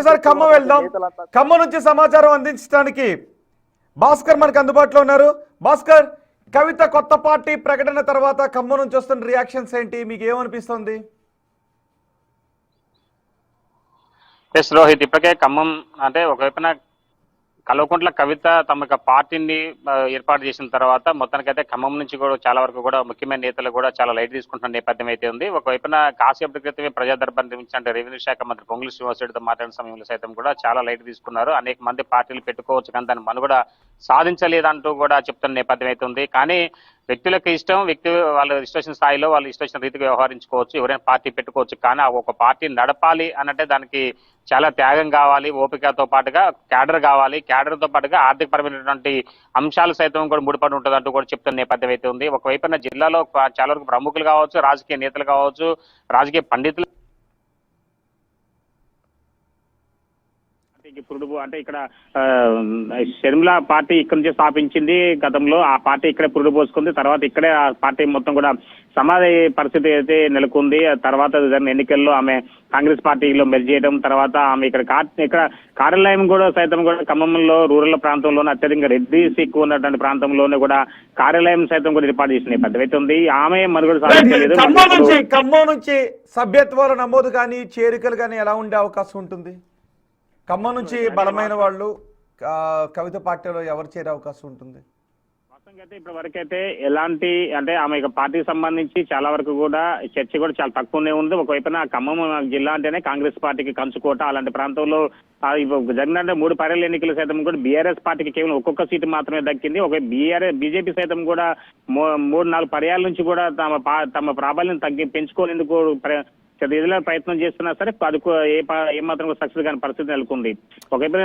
ఒకసారి ఖమ్మం వెళ్దాం. ఖమ్మం నుంచి సమాచారం అందించడానికి భాస్కర్ మనకు అందుబాటులో ఉన్నారు. భాస్కర్, కవిత కొత్త పార్టీ ప్రకటన తర్వాత ఖమ్మం నుంచి వస్తున్న రియాక్షన్స్ ఏంటి, మీకు ఏమనిపిస్తుంది? ఎస్ రోహిత్, ఇప్పటికే ఖమ్మం అంటే ఒకవైపున కల్వకుంట్ల కవిత తమ పార్టీని ఏర్పాటు చేసిన తర్వాత మొత్తానికైతే ఖమ్మం నుంచి కూడా చాలా వరకు కూడా ముఖ్యమైన నేతలు కూడా చాలా లైట్ తీసుకుంటున్న నేపథ్యం అయితే ఉంది. ఒకవైపున కాసేపటి క్రితమే ప్రజా దర్బార్ నిర్మించిన రెవెన్యూ శాఖ మంత్రి పొంగులేటి శ్రీనివాసరెడ్డితో మాట్లాడిన సమయంలో సైతం కూడా చాలా లైట్ తీసుకున్నారు. అనేక మంది పార్టీలు పెట్టుకోవచ్చు కానీ దాని మనుగడ సాధించలేదంటూ కూడా చెప్తున్న నేపథ్యం అయితే ఉంది. కానీ వ్యక్తులకు ఇష్టం, వాళ్ళు ఇష్టం స్థాయిలో వాళ్ళు ఇష్టం రీతిగా వ్యవహరించుకోవచ్చు, ఎవరైనా పార్టీ పెట్టుకోవచ్చు. కానీ ఒక పార్టీ నడపాలి అనంటే దానికి చాలా త్యాగం కావాలి, ఓపికతో పాటుగా క్యాడర్ కావాలి, క్యాడర్తో పాటుగా ఆర్థికపరమైనటువంటి అంశాలు సైతం కూడా ముడిపడి ఉంటుంది అంటూ కూడా చెప్తున్న నేపథ్యం అయితే ఉంది. ఒకవైపున జిల్లాలో చాలా వరకు ప్రముఖులు కావచ్చు, రాజకీయ నేతలు కావచ్చు, రాజకీయ పండితులు అంటే ఇక్కడ షర్మిల పార్టీ ఇక్కడ నుంచి స్థాపించింది గతంలో. ఆ పార్టీ ఇక్కడే పురుడు పోసుకుంది. తర్వాత ఇక్కడే ఆ పార్టీ మొత్తం కూడా సమాధి పరిస్థితి అయితే నెలకొంది. తర్వాత జరిగిన ఎన్నికల్లో ఆమె కాంగ్రెస్ పార్టీలో మెర్జ్ చేయడం, తర్వాత ఆమె ఇక్కడ కార్యాలయం కూడా సైతం కూడా ఖమ్మంలో రూరల్ ప్రాంతంలోనే అత్యధికంగా రెడ్డిస్ ఎక్కువ ఉన్నటువంటి ప్రాంతంలోనే కూడా కార్యాలయం సైతం కూడా ఏర్పాటు చేసిన నేపథ్యం అయితే ఉంది. ఆమె మనుగడ సాధించలేదు. ఖమ్మం నుంచి సభ్యత్వాల నమోదు కానీ చేరికలు కానీ ఎలా ఉండే అవకాశం ఉంటుంది? ఖమ్మం నుంచి బలమైన వాళ్ళు కవిత పార్టీలో ఎవరు చేరే అవకాశం ఉంటుంది? అయితే ఇప్పటి వరకు అయితే ఎలాంటి అంటే ఆమె పార్టీకి సంబంధించి చాలా వరకు కూడా చర్చ కూడా చాలా తక్కువనే ఉంది. ఒకవైపున ఖమ్మం జిల్లా అంటేనే కాంగ్రెస్ పార్టీకి కంచుకోట. అలాంటి ప్రాంతంలో జరిగిన 3 పర్యాల ఎన్నికలు సైతం కూడా బీఆర్ఎస్ పార్టీకి కేవలం ఒక్కొక్క సీటు మాత్రమే దక్కింది. ఒక బీజేపీ సైతం కూడా 3-4 పర్యాల నుంచి కూడా తమ ప్రాబల్యం పెంచుకోలేందుకు ఎదుల ప్రయత్నం చేస్తున్నా సరే అది ఏమాత్రం సక్సెస్ కాని పరిస్థితి నెలకొంది. ఒకవైపు